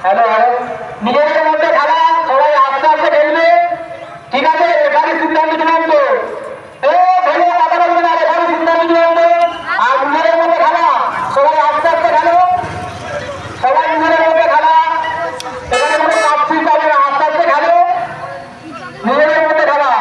Hello নিজেদের মধ্যে খেলা, সবাই আস্তে আস্তে খেলবে, ঠিক আছে? এখানে সিদ্ধান্ত চূড়ান্ত, খেলে কথা বলবে না, এখানে সিদ্ধান্ত চূড়ান্ত। আর নিজেদের মধ্যে খেলা, সবাই আস্তে আস্তে খেলো, সবাই নিজেদের মধ্যে খেলা, এখানে কোনো কাপসিট হবে না, আস্তে আস্তে খেলো, নিজেদের মধ্যে খেলা।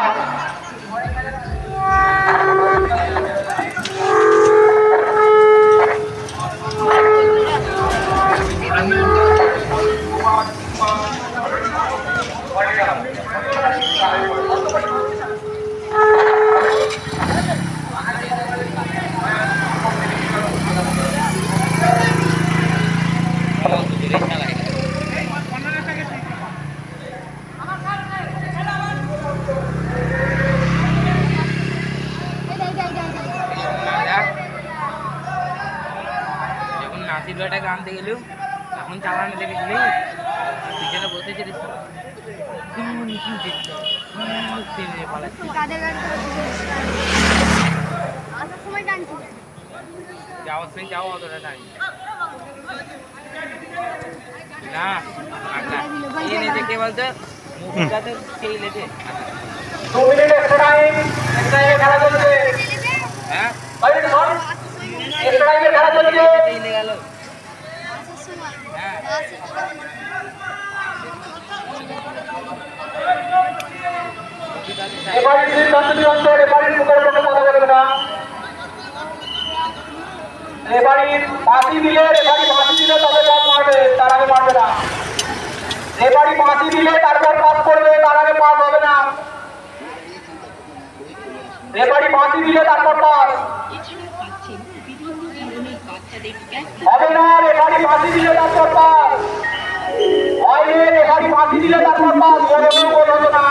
নাসিরটাকে আনতে গেলেও এখন চালানো দেখেছিলি পিছনে বসেছিল যাওয়ার সময় যাও অতটা টাইম না এনেছে কে বলতো মুখটাতে সেই লেছে 2 মিনিট এক্সট্রা টাইম, এক্সট্রা টাইমে খেলা চলছে। হ্যাঁ এক্সট্রা টাইমে খেলা চলছে। চলে গেল। হ্যাঁ এবারে সিদ্ধান্ত চূড়ান্ত, এবারের মুখের মুখে কথা বলবে না। এবারের ফাঁসি দিলে, এবারে ফাঁসি দিলে তবে পাস মারবে, তার আগে মারবে না। এবারে ফাঁসি দিলে তারপর পাস করবে, তার আগে পাস হবে না। এবারে ফাঁসি দিলে তারপর পাস হবে না। এবারে ফাঁসি দিলে তারপর পাস হয়, এবারে ফাঁসি দিলে তারপর পাস, বড় বড় গোল হতো না।